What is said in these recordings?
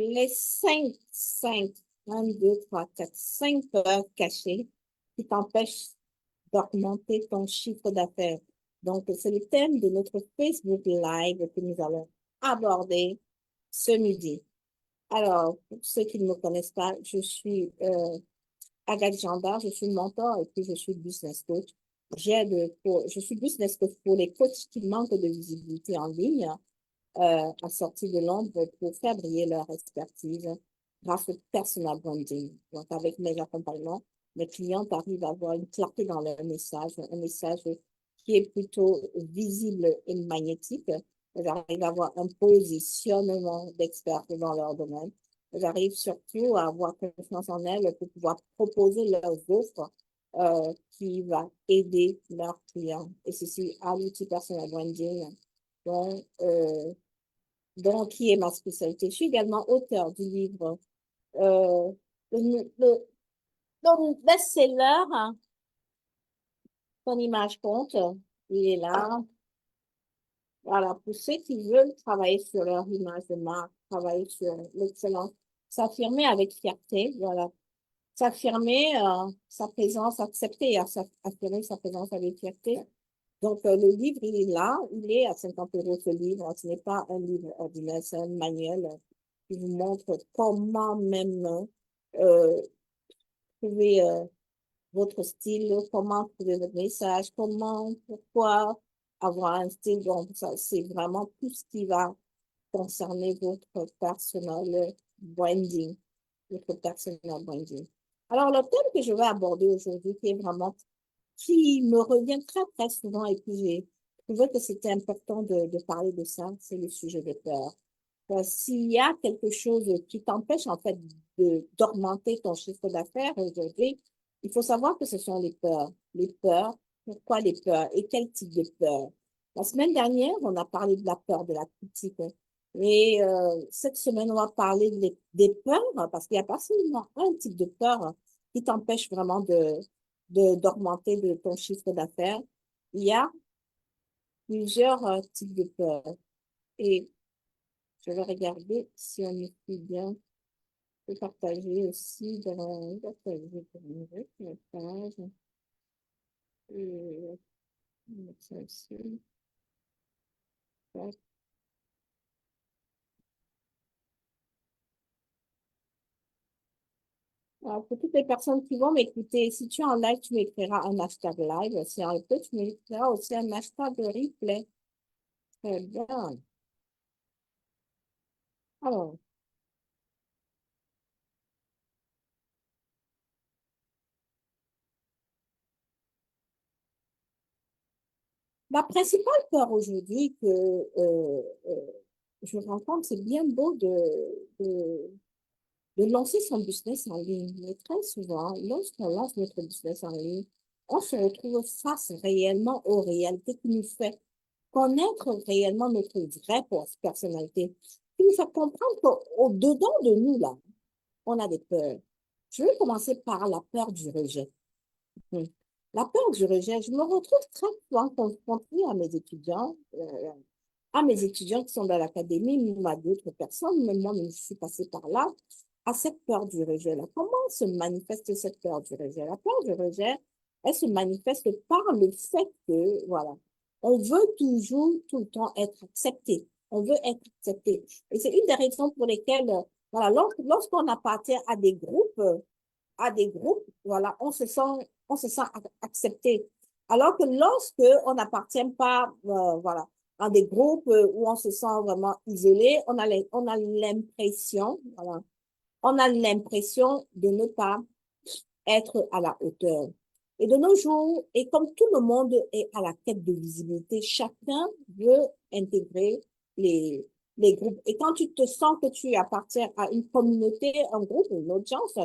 les un, deux, trois, quatre, 5 peurs cachées qui t'empêchent d'augmenter ton chiffre d'affaires. Donc, c'est le thème de notre Facebook Live que nous allons aborder ce midi. Alors, pour ceux qui ne me connaissent pas, je suis Agathe Jambard, je suis mentor et puis je suis business coach. Je suis business coach pour les coachs qui manquent de visibilité en ligne à sortir de l'ombre pour faire briller leur expertise grâce au personal branding. Donc, avec mes accompagnements, mes clients arrivent à avoir une clarté dans leur message, un message qui est plutôt visible et magnétique. J'arrive à avoir un positionnement d'expert dans leur domaine. J'arrive surtout à avoir confiance en elles pour pouvoir proposer leurs offres qui va aider leurs clients. Et ceci à l'outil personal branding. Donc, qui est ma spécialité. Je suis également auteur du livre, euh, le best-seller, hein, Ton image compte. Il est là. Voilà, pour ceux qui veulent travailler sur leur image de marque, travailler sur l'excellence, s'affirmer avec fierté, voilà, s'affirmer sa présence, accepter et affirmer sa présence avec fierté. Donc, le livre, il est là, il est à 50 euros ce livre. Ce n'est pas un livre ordinaire, c'est un manuel qui vous montre comment même trouver votre style, comment trouver votre message, comment, pourquoi avoir un style. Donc, ça, c'est vraiment tout ce qui va concerner votre personal branding, votre personal branding. Alors, le thème que je vais aborder aujourd'hui, qui me revient très, très souvent, et puis j'ai trouvé que c'était important de parler de ça, c'est le sujet des peurs. S'il y a quelque chose qui t'empêche, en fait, d'augmenter ton chiffre d'affaires aujourd'hui, il faut savoir que ce sont les peurs. Les peurs, pourquoi les peurs et quel type de peur? La semaine dernière, on a parlé de la peur de la critique. Et cette semaine, on va parler des peurs, parce qu'il n'y a pas seulement un type de peur qui t'empêche vraiment d'augmenter ton chiffre d'affaires. Il y a plusieurs types de peurs. Et je vais regarder si on écrit bien. Je vais partager aussi dans la page. Et, ça aussi. Alors, pour toutes les personnes qui vont m'écouter, si tu es en live, tu m'écriras un hashtag live. Si en replay, tu m'écriras aussi un hashtag de replay. Très bien. Alors, la principale peur aujourd'hui que je rencontre, c'est bien beau de lancer son business en ligne. Mais très souvent, lorsqu'on lance notre business en ligne, on se retrouve face réellement aux réalités qui nous fait connaître réellement notre vraie personnalité, qui nous fait comprendre qu'au-dedans de nous, là, on a des peurs. Je vais commencer par la peur du rejet. Hmm. La peur du rejet, je me retrouve très souvent confrontée à mes étudiants qui sont dans l'académie, même à d'autres personnes, même moi, je suis passée par là, à cette peur du rejet-là. Comment se manifeste cette peur du rejet? La peur du rejet, elle se manifeste par le fait que, voilà, on veut toujours, tout le temps être accepté. On veut être accepté. Et c'est une des raisons pour lesquelles, voilà, lorsqu'on appartient à des groupes, voilà, on se sent accepté. Alors que lorsque on n'appartient pas, voilà, à des groupes où on se sent vraiment isolé, on a l'impression, voilà, on a l'impression de ne pas être à la hauteur. Et de nos jours, et comme tout le monde est à la quête de visibilité, chacun veut intégrer les, les groupes. Et quand tu te sens que tu appartiens à une communauté, un groupe, une audience,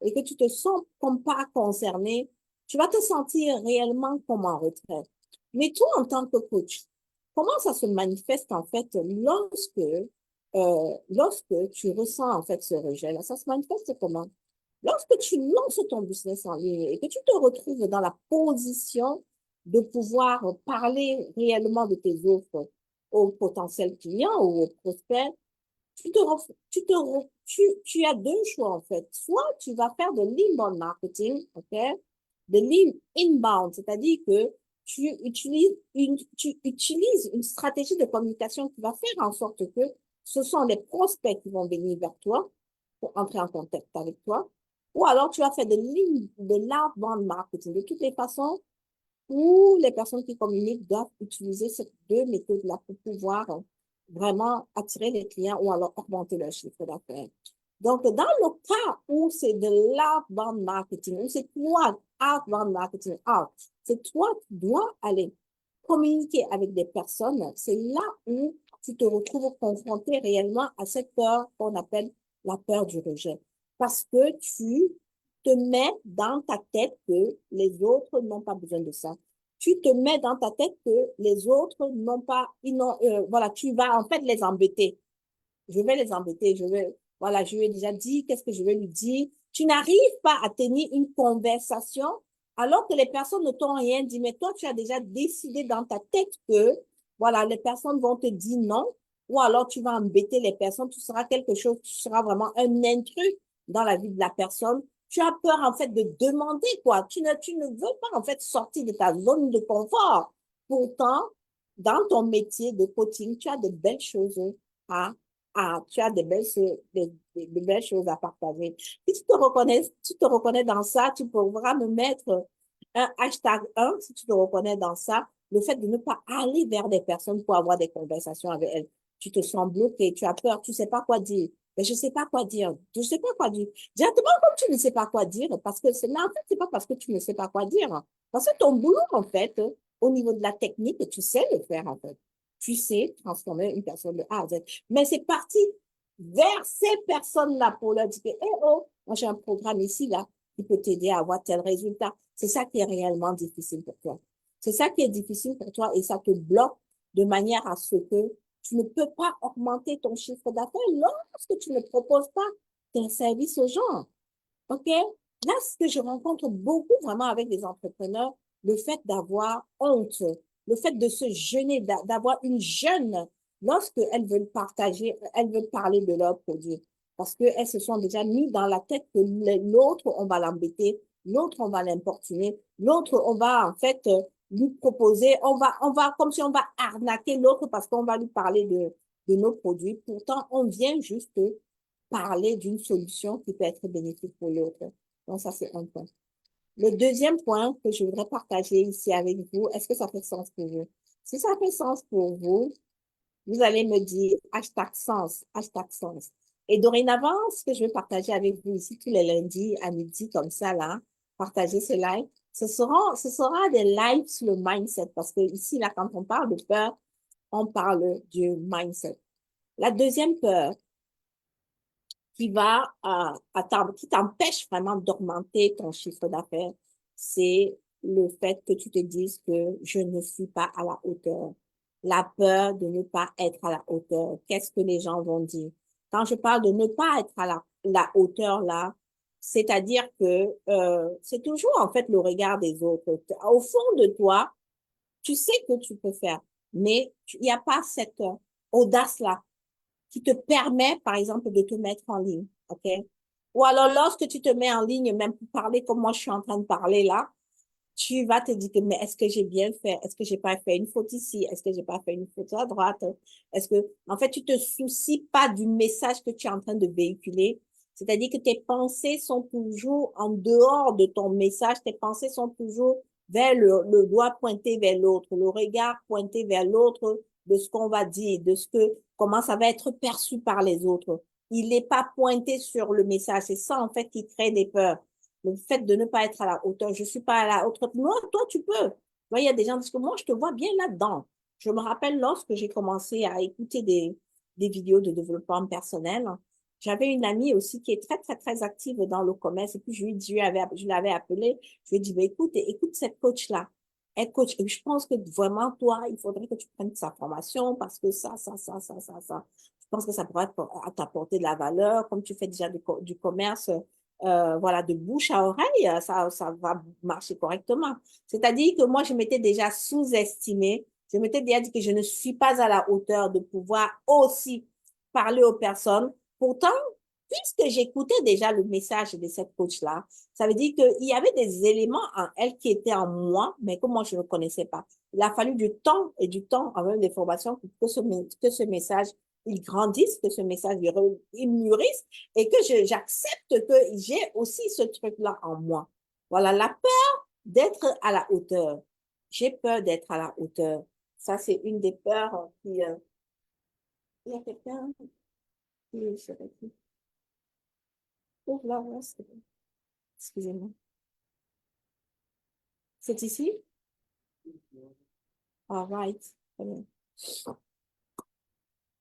et que tu te sens comme pas concerné, tu vas te sentir réellement comme en retrait. Mais toi, en tant que coach, comment ça se manifeste en fait lorsque tu ressens en fait ce rejet-là? Ça se manifeste comment? Lorsque tu lances ton business en ligne et que tu te retrouves dans la position de pouvoir parler réellement de tes offres aux potentiels clients ou aux prospects, tu as deux choix, en fait. Soit tu vas faire de l'inbound marketing, OK? De l'inbound, c'est-à-dire que tu utilises une stratégie de communication qui va faire en sorte que ce sont les prospects qui vont venir vers toi pour entrer en contact avec toi. Ou alors, tu vas faire de l'outbound marketing. De toutes les façons, où les personnes qui communiquent doivent utiliser ces deux méthodes-là pour pouvoir vraiment attirer les clients ou alors augmenter leur chiffre d'affaires. Donc, dans le cas où c'est de l'outbound marketing, où c'est toi, outbound marketing, c'est toi qui dois aller communiquer avec des personnes, c'est là où tu te retrouves confronté réellement à cette peur qu'on appelle la peur du rejet. Parce que tu te mets dans ta tête que les autres n'ont pas besoin de ça. Tu te mets dans ta tête que les autres n'ont pas, voilà, tu vas en fait les embêter. Je vais les embêter, voilà, je lui ai déjà dit, qu'est-ce que je vais lui dire? Tu n'arrives pas à tenir une conversation alors que les personnes ne t'ont rien dit, mais toi, tu as déjà décidé dans ta tête que, voilà, les personnes vont te dire non, ou alors tu vas embêter les personnes, tu seras quelque chose, tu seras vraiment un intrus dans la vie de la personne. Tu as peur, en fait, de demander, quoi. Tu ne veux pas, en fait, sortir de ta zone de confort. Pourtant, dans ton métier de coaching, tu as de belles choses à tu as de belles choses à partager. Si tu te reconnais dans ça, tu pourras me mettre un hashtag 1, si tu te reconnais dans ça, le fait de ne pas aller vers des personnes pour avoir des conversations avec elles. Tu te sens bloqué, tu as peur, tu ne sais pas quoi dire. Mais je ne sais pas quoi dire. Je ne sais pas quoi dire. Directement comme tu ne sais pas quoi dire, parce que c'est, en fait, c'est pas parce que tu ne sais pas quoi dire. Parce que ton boulot, en fait, au niveau de la technique, tu sais le faire, en fait. Tu sais transformer une personne de A à Z. Mais c'est parti vers ces personnes-là pour leur dire, eh oh, moi j'ai un programme ici, là, qui peut t'aider à avoir tel résultat. C'est ça qui est réellement difficile pour toi. C'est ça qui est difficile pour toi et ça te bloque de manière à ce que tu ne peux pas augmenter ton chiffre d'affaires lorsque tu ne proposes pas tes services aux gens. OK? Là, ce que je rencontre beaucoup vraiment avec les entrepreneurs, le fait d'avoir honte, le fait de se gêner, d'avoir une gêne lorsqu'elles veulent partager, elles veulent parler de leurs produits. Parce qu'elles se sont déjà mis dans la tête que l'autre, on va l'embêter, l'autre, on va l'importuner, l'autre, on va en fait lui proposer, comme si on va arnaquer l'autre parce qu'on va lui parler de nos produits. Pourtant, on vient juste parler d'une solution qui peut être bénéfique pour l'autre. Donc, ça, c'est un point. Le deuxième point que je voudrais partager ici avec vous, est-ce que ça fait sens pour vous? Si ça fait sens pour vous, vous allez me dire hashtag sens, hashtag sens. Et dorénavant, ce que je vais partager avec vous ici tous les lundis à midi, comme ça, là, partager ce live, ce sera des lives sur le mindset parce que ici, là, quand on parle de peur, on parle du mindset. La deuxième peur, qui t'empêche vraiment d'augmenter ton chiffre d'affaires, c'est le fait que tu te dises que je ne suis pas à la hauteur. La peur de ne pas être à la hauteur. Qu'est-ce que les gens vont dire? Quand je parle de ne pas être à la hauteur là, c'est-à-dire que c'est toujours en fait le regard des autres. Au fond de toi, tu sais que tu peux faire, mais il n'y a pas cette audace-là qui te permet, par exemple, de te mettre en ligne, OK? Ou alors, lorsque tu te mets en ligne, même pour parler comme moi je suis en train de parler là, tu vas te dire que, mais est-ce que j'ai bien fait? Est-ce que j'ai pas fait une faute ici? Est-ce que j'ai pas fait une faute à droite? Est-ce que, en fait, tu te soucies pas du message que tu es en train de véhiculer. C'est-à-dire que tes pensées sont toujours en dehors de ton message. Tes pensées sont toujours vers le doigt pointé vers l'autre, le regard pointé vers l'autre de ce qu'on va dire, comment ça va être perçu par les autres. Il n'est pas pointé sur le message. C'est ça, en fait, qui crée des peurs. Le fait de ne pas être à la hauteur, je ne suis pas à la hauteur. Non, toi, tu peux. Moi, il y a des gens qui disent que moi, je te vois bien là-dedans. Je me rappelle lorsque j'ai commencé à écouter des vidéos de développement personnel, j'avais une amie aussi qui est très, très, très active dans le commerce. Et puis, je l'avais appelée. Je lui ai dit, bah, écoute cette coach-là. Elle coach. Et je pense que vraiment, toi, il faudrait que tu prennes sa formation parce que ça. Je pense que ça pourrait t'apporter de la valeur. Comme tu fais déjà du commerce, voilà, de bouche à oreille, ça va marcher correctement. C'est-à-dire que moi, je m'étais déjà sous-estimée. Je m'étais déjà dit que je ne suis pas à la hauteur de pouvoir aussi parler aux personnes. Pourtant, puisque j'écoutais déjà le message de cette coach-là, ça veut dire qu'il y avait des éléments en elle qui étaient en moi, mais que moi, je ne connaissais pas. Il a fallu du temps et du temps, avec des formations, pour que ce message, il grandisse, que ce message, il mûrisse et que j'accepte que j'ai aussi ce truc-là en moi. Voilà, la peur d'être à la hauteur. J'ai peur d'être à la hauteur. Ça, c'est une des peurs qui... il y a quelqu'un qui serait qui? Oh, là, là, excusez-moi. C'est ici? All right. Très bien.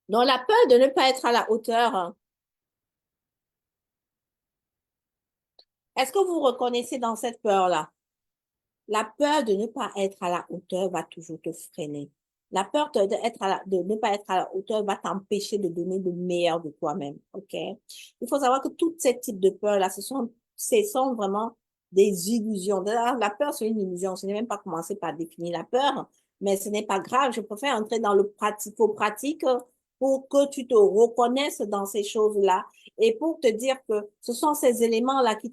Donc, la peur de ne pas être à la hauteur. Est-ce que vous reconnaissez dans cette peur-là? La peur de ne pas être à la hauteur va toujours te freiner. La peur de ne pas être à la hauteur va t'empêcher de donner le meilleur de toi-même. OK? Il faut savoir que tous ces types de peurs-là, ce sont vraiment des illusions. La peur, c'est une illusion. Je n'ai même pas commencé par définir la peur, mais ce n'est pas grave. Je préfère entrer dans le pratico-pratique pour que tu te reconnaisses dans ces choses-là et pour te dire que ce sont ces éléments-là qui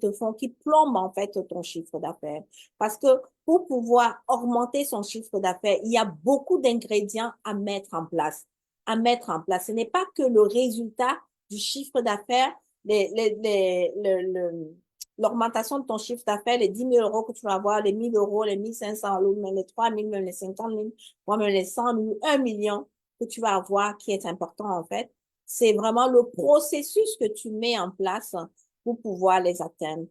plombent en fait ton chiffre d'affaires. Parce que pour pouvoir augmenter son chiffre d'affaires, il y a beaucoup d'ingrédients à mettre en place. À mettre en place. Ce n'est pas que le résultat du chiffre d'affaires, l'augmentation de ton chiffre d'affaires, les 10 000 euros que tu vas avoir, les 1 000 euros, les 1 500 euros, même les 3 000, même les 50 000, même les 100 000, 1 million que tu vas avoir qui est important en fait. C'est vraiment le processus que tu mets en place pour pouvoir les atteindre.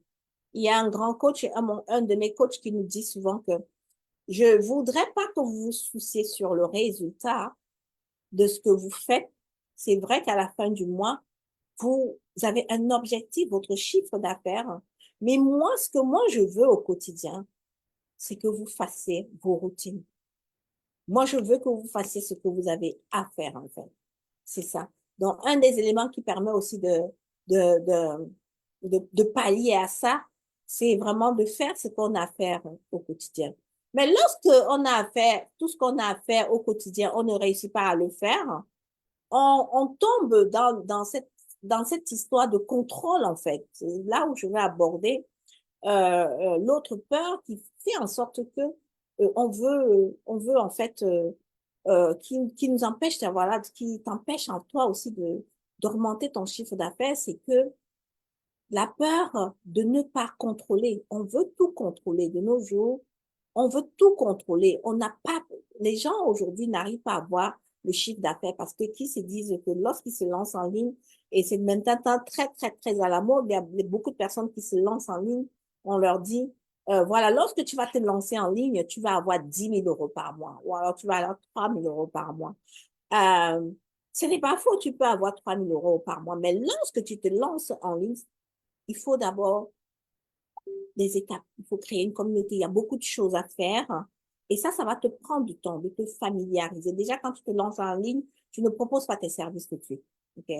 Il y a un grand coach, un de mes coachs qui nous dit souvent que je voudrais pas que vous vous souciez sur le résultat de ce que vous faites. C'est vrai qu'à la fin du mois, vous avez un objectif, votre chiffre d'affaires. Mais moi, ce que moi je veux au quotidien, c'est que vous fassiez vos routines. Moi, je veux que vous fassiez ce que vous avez à faire, en fait. C'est ça. Donc, un des éléments qui permet aussi de, de pallier à ça, c'est vraiment de faire ce qu'on a à faire au quotidien. Mais lorsque on a à faire, tout ce qu'on a à faire au quotidien, on ne réussit pas à le faire, on tombe dans cette histoire de contrôle, en fait. C'est là où je vais aborder l'autre peur qui fait en sorte que on veut en fait, qui nous empêche, voilà, qui t'empêche en toi aussi d'augmenter ton chiffre d'affaires, c'est que la peur de ne pas contrôler. On veut tout contrôler de nos jours. On veut tout contrôler. On n'a pas, les gens aujourd'hui n'arrivent pas à voir le chiffre d'affaires parce que qui se disent que lorsqu'ils se lancent en ligne, et c'est maintenant très, très, très à la mode, il y a beaucoup de personnes qui se lancent en ligne, on leur dit, voilà, lorsque tu vas te lancer en ligne, tu vas avoir 10 000 euros par mois, ou alors tu vas avoir 3 000 euros par mois. Euh, Ce n'est pas faux, tu peux avoir 3 000 euros par mois, mais lorsque tu te lances en ligne, il faut d'abord des étapes. Il faut créer une communauté. Il y a beaucoup de choses à faire. Et ça va te prendre du temps de te familiariser. Déjà, quand tu te lances en ligne, tu ne proposes pas tes services tout de suite. OK?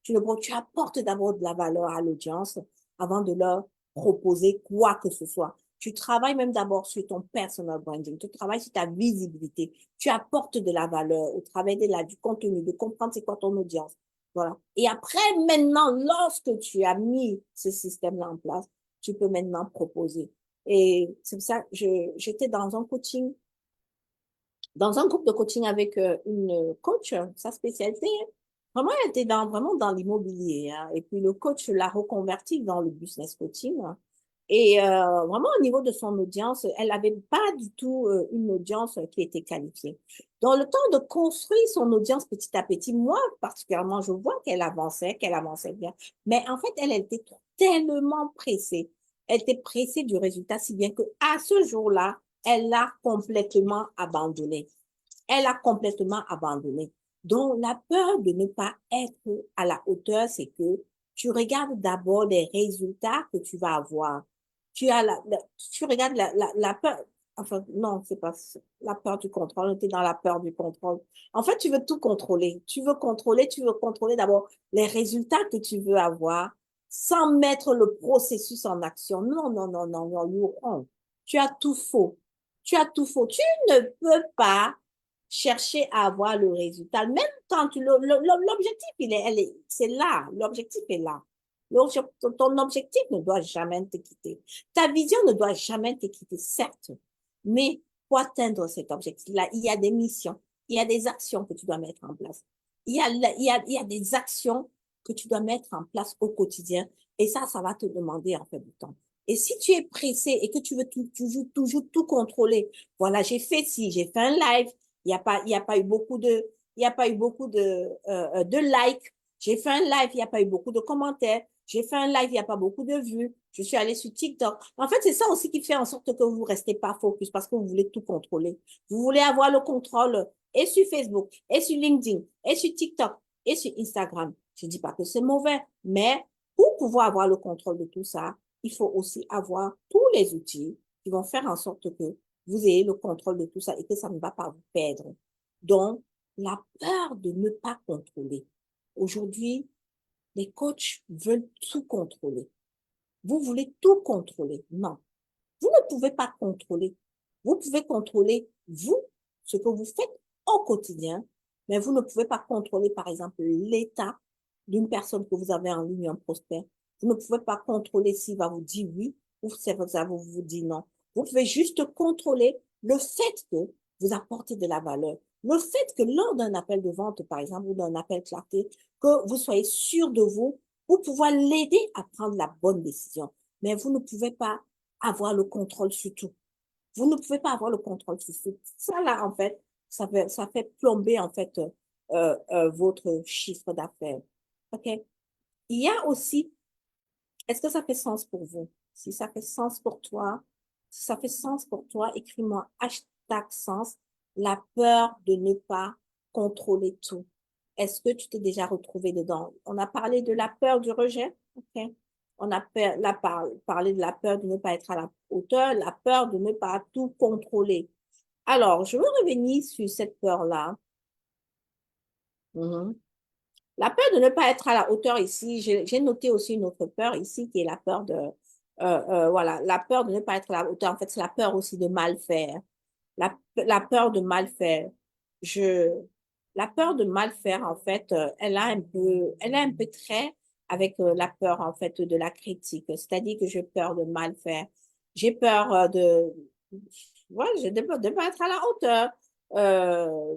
Tu apportes d'abord de la valeur à l'audience avant de leur proposer quoi que ce soit. Tu travailles même d'abord sur ton personal branding. Tu travailles sur ta visibilité. Tu apportes de la valeur au travail du contenu, de comprendre c'est quoi ton audience. Voilà. Et après, maintenant, lorsque tu as mis ce système-là en place, tu peux maintenant proposer. Et c'est pour ça, j'étais dans un groupe de coaching avec une coach, sa spécialité, vraiment, elle était vraiment dans l'immobilier. Hein. Et puis, le coach l'a reconverti dans le business coaching. Hein. Et vraiment, au niveau de son audience, elle n'avait pas du tout une audience qui était qualifiée. Dans le temps de construire son audience petit à petit, moi, particulièrement, je vois qu'elle avançait bien. Mais en fait, elle était tellement pressée. Elle était pressée du résultat, si bien qu'à ce jour-là, elle l'a complètement abandonné. Elle a complètement abandonné. Donc, la peur de ne pas être à la hauteur, c'est que tu regardes d'abord les résultats que tu vas avoir. Tu regardes la peur. Enfin, non, c'est pas la peur du contrôle. Tu es dans la peur du contrôle. En fait, tu veux tout contrôler. Tu veux contrôler d'abord les résultats que tu veux avoir sans mettre le processus en action. Non, non, non, non, non, non. Tu as tout faux. Tu as tout faux. Tu ne peux pas chercher à avoir le résultat. Même quand l'objectif, c'est là. L'objectif est là. Ton objectif ne doit jamais te quitter. Ta vision ne doit jamais te quitter, certes. Mais pour atteindre cet objectif-là, il y a des missions, il y a des actions que tu dois mettre en place. Il y a des actions que tu dois mettre en place au quotidien. Et ça va te demander en fait du temps. Et si tu es pressé et que tu veux toujours tout contrôler, voilà, j'ai fait ci, j'ai fait un live, il y a pas eu beaucoup de, il y a pas eu beaucoup de likes. J'ai fait un live, il n'y a pas eu beaucoup de commentaires. J'ai fait un live, il n'y a pas beaucoup de vues. Je suis allée sur TikTok. En fait, c'est ça aussi qui fait en sorte que vous ne restez pas focus parce que vous voulez tout contrôler. Vous voulez avoir le contrôle et sur Facebook, et sur LinkedIn, et sur TikTok, et sur Instagram. Je ne dis pas que c'est mauvais, mais pour pouvoir avoir le contrôle de tout ça, il faut aussi avoir tous les outils qui vont faire en sorte que vous ayez le contrôle de tout ça et que ça ne va pas vous perdre. Donc, la peur de ne pas contrôler. Aujourd'hui, les coachs veulent tout contrôler. Vous voulez tout contrôler. Non, vous ne pouvez pas contrôler. Vous pouvez contrôler, vous, ce que vous faites au quotidien, mais vous ne pouvez pas contrôler, par exemple, l'état d'une personne que vous avez en ligne, un prospect. Vous ne pouvez pas contrôler s'il va vous dire oui ou s'il va vous dire non. Vous pouvez juste contrôler le fait que vous apportez de la valeur. Le fait que lors d'un appel de vente, par exemple, ou d'un appel clarté, que vous soyez sûr de vous pour pouvoir l'aider à prendre la bonne décision. Mais vous ne pouvez pas avoir le contrôle sur tout. Vous ne pouvez pas avoir le contrôle sur tout. Ça, là, en fait, ça fait plomber, en fait, votre chiffre d'affaires. OK? Il y a aussi, est-ce que ça fait sens pour vous? Si ça fait sens pour toi, si ça fait sens pour toi, écris-moi hashtag sens, la peur de ne pas contrôler tout. Est-ce que tu t'es déjà retrouvé dedans? On a parlé de la peur du rejet. OK. On a parlé de la peur de ne pas être à la hauteur, la peur de ne pas tout contrôler. Alors, je veux revenir sur cette peur-là. Mhm. La peur de ne pas être à la hauteur ici, j'ai noté aussi une autre peur ici qui est la peur de, voilà, la peur de ne pas être à la hauteur. En fait, c'est la peur aussi de mal faire. La peur de mal faire. Je, la peur de mal faire, en fait, elle a un peu trait avec la peur, en fait, de la critique. C'est-à-dire que j'ai peur de mal faire. J'ai peur ouais, de pas être à la hauteur. Euh,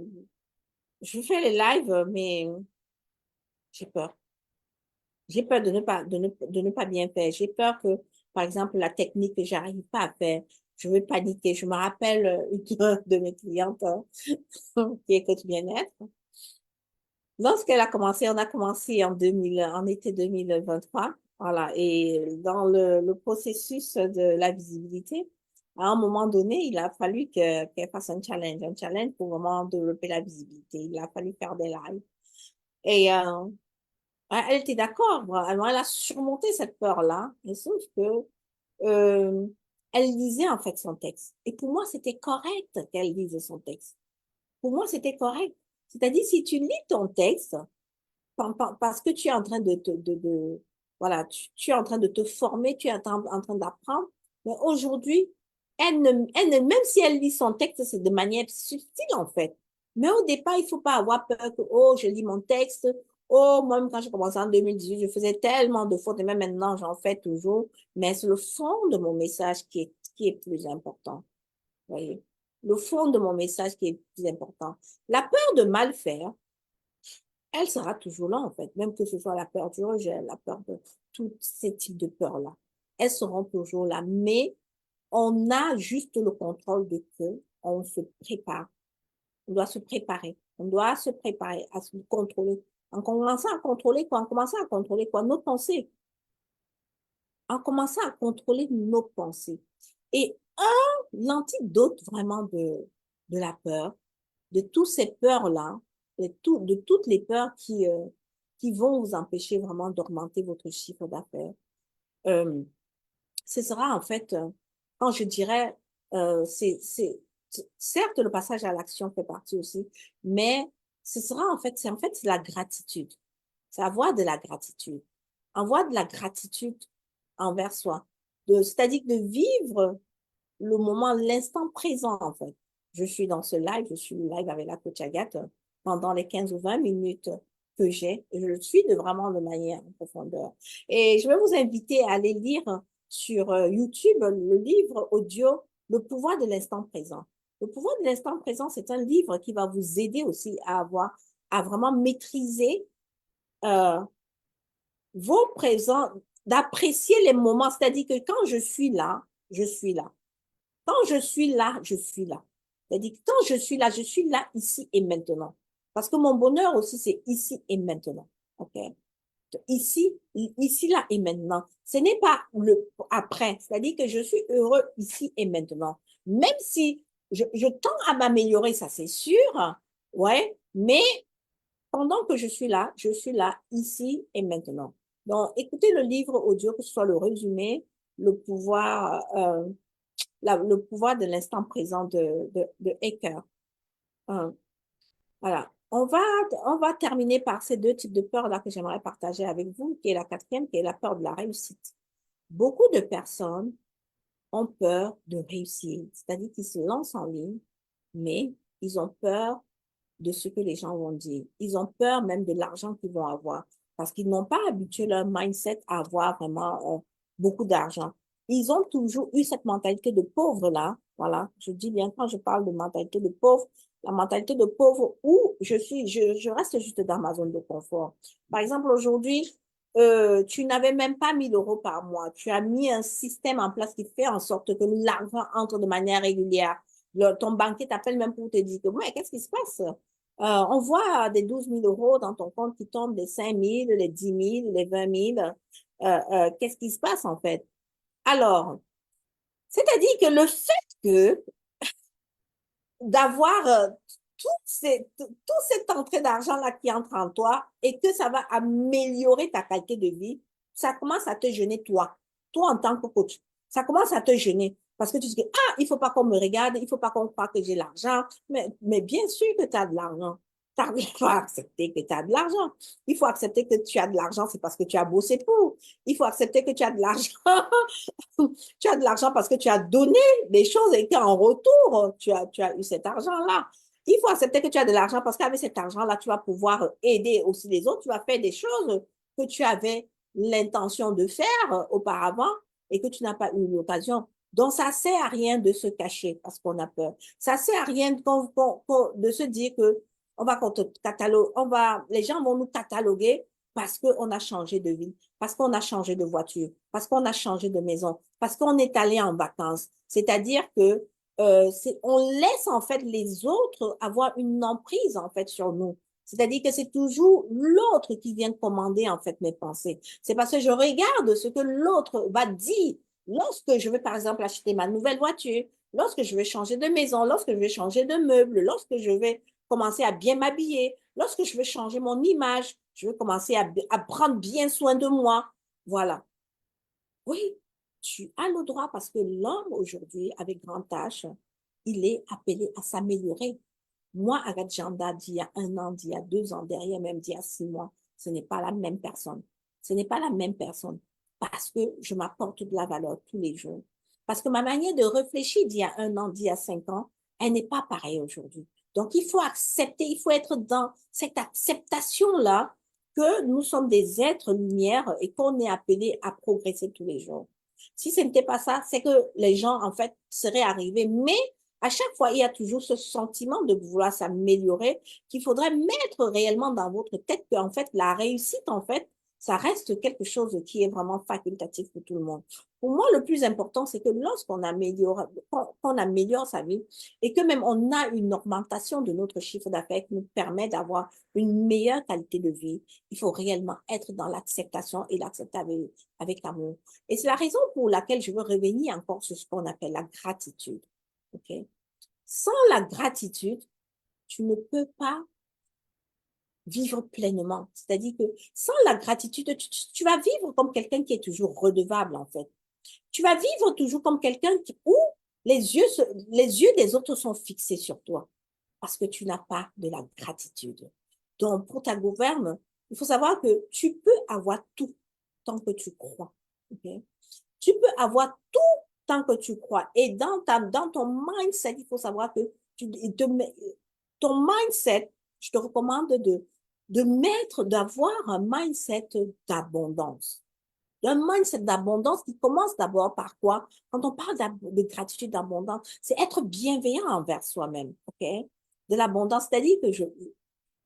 je fais les lives, mais j'ai peur. J'ai peur de ne pas bien faire. J'ai peur que, par exemple, la technique que j'arrive pas à faire, je vais paniquer. Je me rappelle une de mes clientes qui est coach bien-être. Lorsqu'elle a commencé, on a commencé en été 2023. Voilà. Et dans le processus de la visibilité, à un moment donné, il a fallu qu'elle fasse un challenge pour vraiment développer la visibilité. Il a fallu faire des lives. Et elle était d'accord, elle a surmonté cette peur-là, mais sauf que euh, elle lisait en fait son texte. Et pour moi, c'était correct qu'elle lise son texte. Pour moi, c'était correct. C'est-à-dire, si tu lis ton texte, parce que tu es en train voilà, tu es en train de te former, tu es en train d'apprendre, mais aujourd'hui, même si elle lit son texte, c'est de manière subtile en fait. Mais au départ, il ne faut pas avoir peur que, oh, je lis mon texte, oh, moi, quand j'ai commencé en 2018, je faisais tellement de fautes, et même maintenant, j'en fais toujours, mais c'est le fond de mon message qui est plus important. Vous voyez? Le fond de mon message qui est plus important. La peur de mal faire, elle sera toujours là, en fait, même que ce soit la peur du rejet, la peur de tous ces types de peurs-là. Elles seront toujours là, mais on a juste le contrôle de que on se prépare. On doit se préparer. On doit se préparer à se contrôler. En commençant à contrôler quoi? En commençant à contrôler quoi? Nos pensées. En commençant à contrôler nos pensées. Et l'antidote vraiment de la peur, de toutes ces peurs-là, de toutes les peurs qui vont vous empêcher vraiment d'augmenter votre chiffre d'affaires. Euh, Ce sera en fait, quand je dirais, certes, le passage à l'action fait partie aussi, mais ce sera en fait, c'est la gratitude. C'est avoir de la gratitude. Avoir de la gratitude envers soi. C'est-à-dire de vivre le moment, l'instant présent, en fait. je suis dans ce live, je suis live avec la coach Agathe pendant les 15 ou 20 minutes que j'ai. Je le suis vraiment de manière en profondeur. Et je vais vous inviter à aller lire sur YouTube le livre audio Le pouvoir de l'instant présent. Le pouvoir de l'instant présent, c'est un livre qui va vous aider aussi à vraiment maîtriser euh, vos présents, d'apprécier les moments. C'est-à-dire que quand je suis là, je suis là. Quand je suis là, je suis là. C'est-à-dire que quand je suis là, ici et maintenant. Parce que mon bonheur aussi, c'est ici et maintenant. OK? Ici, là et maintenant. Ce n'est pas le après. C'est-à-dire que je suis heureux ici et maintenant. Même si je tends à m'améliorer, ça c'est sûr. Ouais. Mais pendant que je suis là, ici et maintenant. Donc, écoutez le livre audio, que ce soit le résumé, le pouvoir de l'instant présent de Hacker. Voilà. On va terminer par ces deux types de peurs-là que j'aimerais partager avec vous, qui est la quatrième, qui est la peur de la réussite. Beaucoup de personnes ont peur de réussir, c'est-à-dire qu'ils se lancent en ligne, mais ils ont peur de ce que les gens vont dire. Ils ont peur même de l'argent qu'ils vont avoir parce qu'ils n'ont pas habitué leur mindset à avoir vraiment beaucoup d'argent. Ils ont toujours eu cette mentalité de pauvre-là. Voilà, je dis bien quand je parle de mentalité de pauvre, la mentalité de pauvre où je reste juste dans ma zone de confort. Par exemple, aujourd'hui, tu n'avais même pas 1 000 € par mois. Tu as mis un système en place qui fait en sorte que l'argent entre de manière régulière. Ton banquier t'appelle même pour te dire que, ouais, qu'est-ce qui se passe? On voit des 12 000 € dans ton compte qui tombent, les 5 000, les 10 000, les 20 000. Qu'est-ce qui se passe en fait? Alors, c'est-à-dire que le fait que d'avoir toute cette entrée d'argent-là qui entre en toi et que ça va améliorer ta qualité de vie, ça commence à te gêner toi en tant que coach. Ça commence à te gêner parce que tu dis, ah, il ne faut pas qu'on me regarde, il ne faut pas qu'on croie que j'ai l'argent, mais bien sûr que tu as de l'argent. Il faut accepter que tu as de l'argent. Il faut accepter que tu as de l'argent, c'est parce que tu as bossé pour. Il faut accepter que tu as de l'argent. Tu as de l'argent parce que tu as donné des choses et qu'en retour, tu as eu cet argent-là. Il faut accepter que tu as de l'argent parce qu'avec cet argent-là, tu vas pouvoir aider aussi les autres. Tu vas faire des choses que tu avais l'intention de faire auparavant et que tu n'as pas eu l'occasion. Donc, ça ne sert à rien de se cacher parce qu'on a peur. Ça ne sert à rien de se dire que les gens vont nous cataloguer parce qu'on a changé de vie, parce qu'on a changé de voiture, parce qu'on a changé de maison, parce qu'on est allé en vacances. C'est-à-dire que on laisse en fait les autres avoir une emprise en fait sur nous. C'est-à-dire que c'est toujours l'autre qui vient commander en fait mes pensées. C'est parce que je regarde ce que l'autre va dire lorsque je vais par exemple acheter ma nouvelle voiture, lorsque je vais changer de maison, lorsque je vais changer de meuble, lorsque je vais commencer à bien m'habiller, lorsque je vais changer mon image, je vais commencer à prendre bien soin de moi. Voilà. Oui, tu as le droit parce que l'homme aujourd'hui, avec grand H, il est appelé à s'améliorer. Moi, Agathe Janda, d'il y a 1 an, d'il y a 2 ans, derrière même d'il y a 6 mois, ce n'est pas la même personne. Ce n'est pas la même personne parce que je m'apporte de la valeur tous les jours. Parce que ma manière de réfléchir d'il y a 1 an, d'il y a 5 ans, elle n'est pas pareille aujourd'hui. Donc, il faut accepter, il faut être dans cette acceptation-là que nous sommes des êtres lumière et qu'on est appelé à progresser tous les jours. Si ce n'était pas ça, c'est que les gens, en fait, seraient arrivés. Mais à chaque fois, il y a toujours ce sentiment de vouloir s'améliorer qu'il faudrait mettre réellement dans votre tête que, en fait, la réussite, en fait, ça reste quelque chose qui est vraiment facultatif pour tout le monde. Pour moi, le plus important, c'est que lorsqu'on améliore, qu'on améliore sa vie et que même on a une augmentation de notre chiffre d'affaires qui nous permet d'avoir une meilleure qualité de vie, il faut réellement être dans l'acceptation et l'accepter avec amour. Et c'est la raison pour laquelle je veux revenir encore sur ce qu'on appelle la gratitude. Okay? Sans la gratitude, tu ne peux pas vivre pleinement. C'est-à-dire que sans la gratitude, tu vas vivre comme quelqu'un qui est toujours redevable, en fait. Tu vas vivre toujours comme quelqu'un où les yeux des autres sont fixés sur toi parce que tu n'as pas de la gratitude. Donc, pour ta gouverne, il faut savoir que tu peux avoir tout tant que tu crois. Okay? Tu peux avoir tout tant que tu crois. Et dans ton mindset, il faut savoir que ton mindset, je te recommande d'avoir un mindset d'abondance. Un mindset d'abondance qui commence d'abord par quoi? Quand on parle de gratitude, d'abondance, c'est être bienveillant envers soi-même, OK? De l'abondance, c'est-à-dire que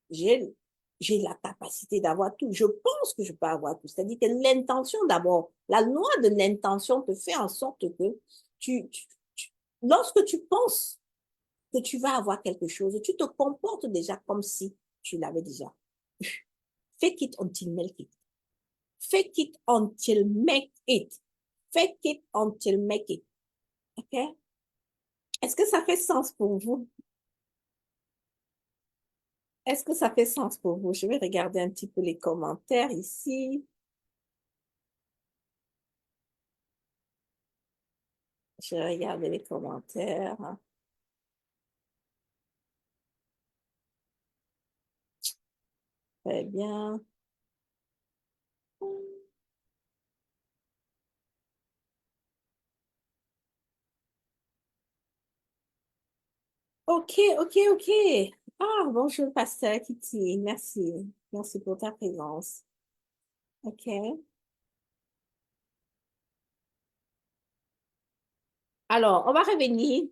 j'ai, j'ai la capacité d'avoir tout. Je pense que je peux avoir tout. C'est-à-dire que l'intention d'abord, la loi de l'intention te fait en sorte que tu, tu- lorsque tu penses que tu vas avoir quelque chose, tu te comportes déjà comme si tu l'avais déjà. Fake it until make it. Fake it until make it. Fake it until make it. OK? Est-ce que ça fait sens pour vous? Est-ce que ça fait sens pour vous? Je vais regarder un petit peu les commentaires ici. Je vais regarder les commentaires. Très bien. OK, OK, OK. Ah, bonjour, Pasteur Kitty. Merci. Merci pour ta présence. OK. Alors, on va revenir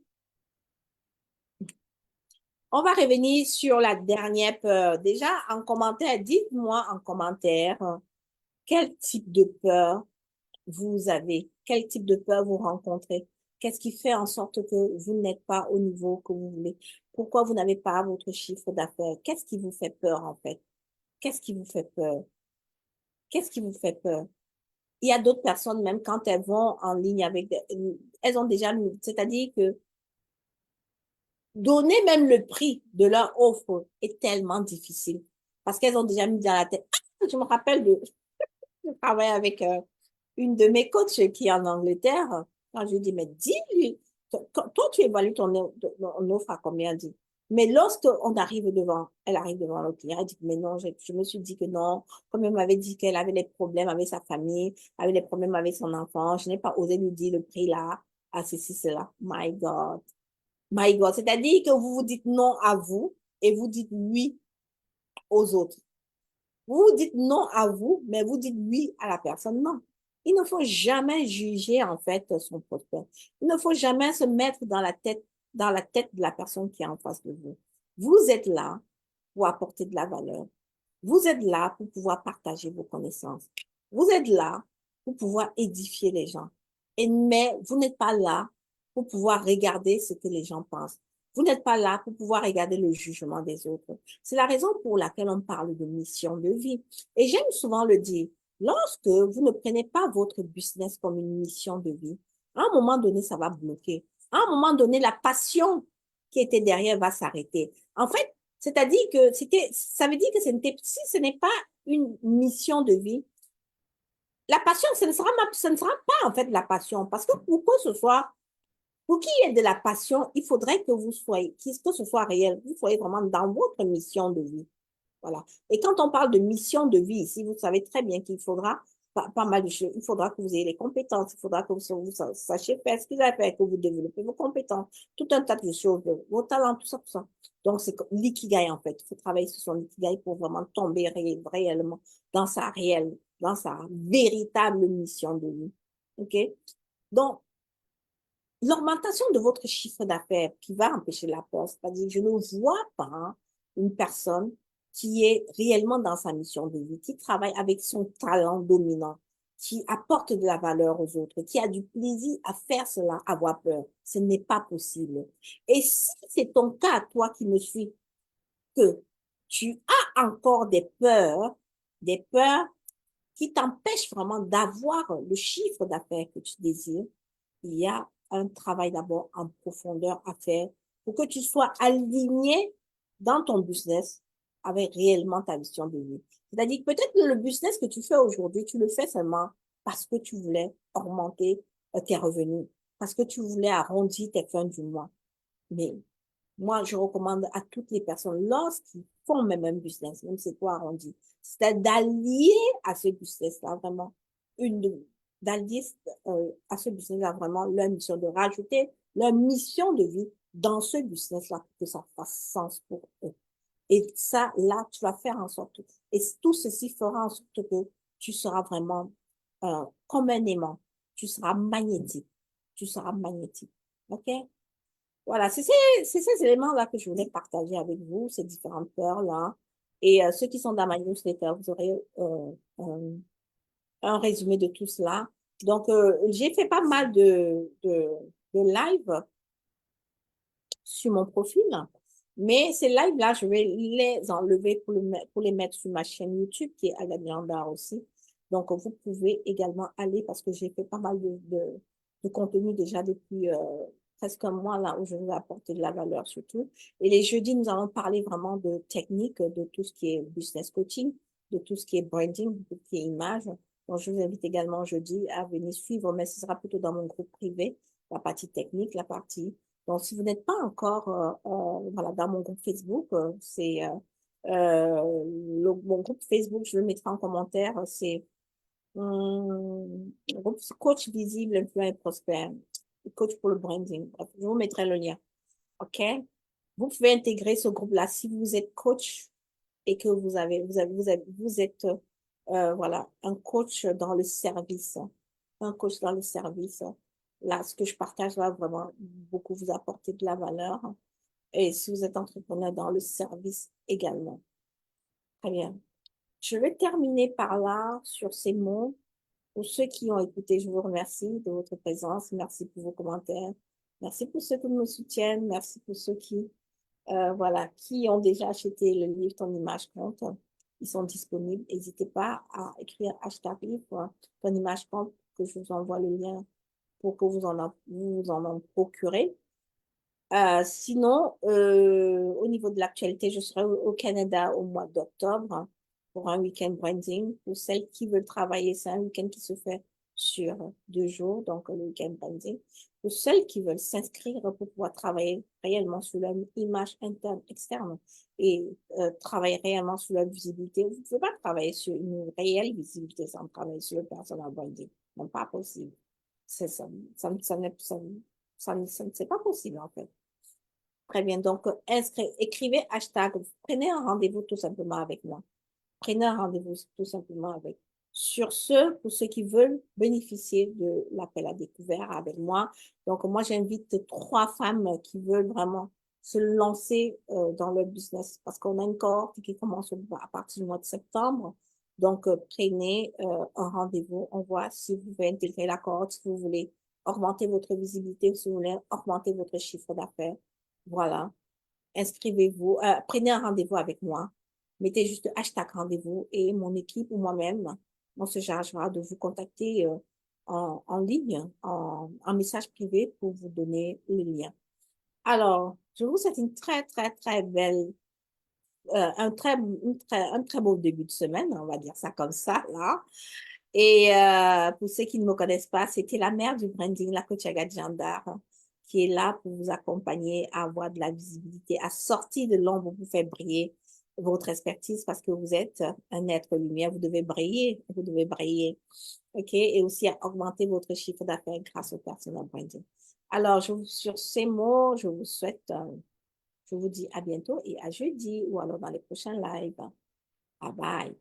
sur la dernière peur. Déjà, en commentaire, dites-moi en commentaire quel type de peur vous avez, quel type de peur vous rencontrez. Qu'est-ce qui fait en sorte que vous n'êtes pas au niveau que vous voulez? Pourquoi vous n'avez pas votre chiffre d'affaires? Qu'est-ce qui vous fait peur en fait? Qu'est-ce qui vous fait peur? Qu'est-ce qui vous fait peur? Il y a d'autres personnes, même quand elles vont en ligne elles ont déjà, c'est-à-dire que donner même le prix de leur offre est tellement difficile parce qu'elles ont déjà mis dans la tête. Ah, je me rappelle je travaille avec une de mes coachs qui est en Angleterre. Quand je lui dis, mais dis-lui, toi, tu évalues ton offre à combien? Elle dit. Mais lorsqu'on arrive devant, elle arrive devant le client, elle dit, mais non, je me suis dit que non, comme elle m'avait dit qu'elle avait des problèmes avec sa famille, avait des problèmes avec son enfant, je n'ai pas osé lui dire le prix là, à ceci, cela. My God. My God. C'est-à-dire que vous vous dites non à vous et vous dites oui aux autres. Vous dites non à vous, mais vous dites oui à la personne. Non. Il ne faut jamais juger, en fait, son prospect. Il ne faut jamais se mettre dans la tête de la personne qui est en face de vous. Vous êtes là pour apporter de la valeur. Vous êtes là pour pouvoir partager vos connaissances. Vous êtes là pour pouvoir édifier les gens. Mais vous n'êtes pas là pour pouvoir regarder ce que les gens pensent. Vous n'êtes pas là pour pouvoir regarder le jugement des autres. C'est la raison pour laquelle on parle de mission de vie. Et j'aime souvent le dire, lorsque vous ne prenez pas votre business comme une mission de vie, à un moment donné, ça va bloquer. À un moment donné, la passion qui était derrière va s'arrêter. En fait, c'est-à-dire que ça veut dire que si ce n'est pas une mission de vie, la passion, ce ne sera pas en fait la passion. Parce que pour que ce soit, pour qu'il y ait de la passion, il faudrait que que ce soit réel, vous soyez vraiment dans votre mission de vie. Voilà. Et quand on parle de mission de vie ici, vous savez très bien qu'il faudra pas mal de choses. Il faudra que vous ayez les compétences, il faudra que vous sachiez faire ce qu'il a fait, que vous développez vos compétences, tout un tas de choses, vos talents, tout ça, tout ça. Donc, c'est l'ikigai, en fait. Il faut travailler sur son ikigai pour vraiment tomber réellement dans sa véritable mission de vie. OK? Donc, l'augmentation de votre chiffre d'affaires qui va empêcher la peur, c'est-à-dire je ne vois pas une personne qui est réellement dans sa mission de vie, qui travaille avec son talent dominant, qui apporte de la valeur aux autres, qui a du plaisir à faire cela, avoir peur. Ce n'est pas possible. Et si c'est ton cas, toi qui me suis, que tu as encore des peurs qui t'empêchent vraiment d'avoir le chiffre d'affaires que tu désires, il y a un travail d'abord en profondeur à faire pour que tu sois aligné dans ton business avec réellement ta vision de vie. C'est-à-dire que peut-être que le business que tu fais aujourd'hui, tu le fais seulement parce que tu voulais augmenter tes revenus, parce que tu voulais arrondir tes fins du mois. Mais moi, je recommande à toutes les personnes, lorsqu'ils font même un business, même c'est quoi arrondi, c'est d'allier à ce business-là vraiment d'allier à ce business-là vraiment leur mission, de rajouter leur mission de vie dans ce business-là pour que ça fasse sens pour eux. Et ça, là, tu vas faire en sorte, et tout ceci fera en sorte que tu seras vraiment comme un aimant. Tu seras magnétique. Tu seras magnétique. OK? Voilà, c'est ces éléments-là que je voulais partager avec vous, ces différentes peurs-là. Et ceux qui sont dans ma newsletter, vous aurez un résumé de tout cela. Donc, j'ai fait pas mal de live sur mon profil, mais ces lives-là, je vais les enlever pour les mettre sur ma chaîne YouTube qui est Agadjandar aussi. Donc, vous pouvez également aller parce que j'ai fait pas mal de contenu déjà depuis presque un mois là où je vais apporter de la valeur surtout. Et les jeudis, nous allons parler vraiment de technique, de tout ce qui est business coaching, de tout ce qui est branding, de tout ce qui est image. Donc, je vous invite également jeudi à venir suivre, mais ce sera plutôt dans mon groupe privé, la partie technique, la partie. Donc, si vous n'êtes pas encore voilà, dans mon groupe Facebook, c'est mon groupe Facebook, je le mettrai en commentaire, c'est groupe Coach Visible, Influent et Prospère, coach pour le branding. Bref, je vous mettrai le lien. OK? Vous pouvez intégrer ce groupe-là si vous êtes coach et que vous êtes voilà, un coach dans le service. Un coach dans le service. Là, ce que je partage va vraiment beaucoup vous apporter de la valeur. Et si vous êtes entrepreneur dans le service également. Très bien. Je vais terminer par là sur ces mots. Pour ceux qui ont écouté, je vous remercie de votre présence. Merci pour vos commentaires. Merci pour ceux qui me soutiennent. Merci pour ceux qui voilà, qui ont déjà acheté le livre Ton image compte. Ils sont disponibles. N'hésitez pas à écrire hashtag livre Ton image compte, que je vous envoie le lien pour que vous en procurez. Sinon, au niveau de l'actualité, je serai au Canada au mois d'octobre pour un week-end branding. Pour celles qui veulent travailler, c'est un week-end qui se fait sur 2 jours, donc le week-end branding. Pour celles qui veulent s'inscrire pour pouvoir travailler réellement sur leur image interne, externe et travailler réellement sur leur visibilité. Vous ne pouvez pas travailler sur une réelle visibilité sans travailler sur le personal branding. Non, pas possible. C'est ça, c'est pas possible en fait. Très bien. Donc, écrivez hashtag, prenez un rendez-vous tout simplement avec moi. Prenez un rendez-vous tout simplement avec. Sur ce, pour ceux qui veulent bénéficier de l'appel à découvert avec moi, donc moi, j'invite 3 femmes qui veulent vraiment se lancer dans leur business parce qu'on a une cohorte qui commence à partir du mois de septembre. Donc, prenez un rendez-vous. On voit si vous voulez intégrer la cohorte, si vous voulez augmenter votre visibilité, si vous voulez augmenter votre chiffre d'affaires. Voilà, inscrivez-vous, prenez un rendez-vous avec moi. Mettez juste hashtag rendez-vous et mon équipe ou moi-même, on se chargera de vous contacter en ligne, en message privé pour vous donner le lien. Alors, je vous souhaite une très, très, très belle, un très beau début de semaine, on va dire ça comme ça, là. Et pour ceux qui ne me connaissent pas, c'était la mère du branding, la coach Agathe Jandar, qui est là pour vous accompagner à avoir de la visibilité, à sortir de l'ombre pour faire briller votre expertise parce que vous êtes un être lumière, vous devez briller, vous devez briller. OK? Et aussi à augmenter votre chiffre d'affaires grâce au personal branding. Alors, sur ces mots, je vous souhaite, je vous dis à bientôt et à jeudi ou alors dans les prochains lives. Bye bye.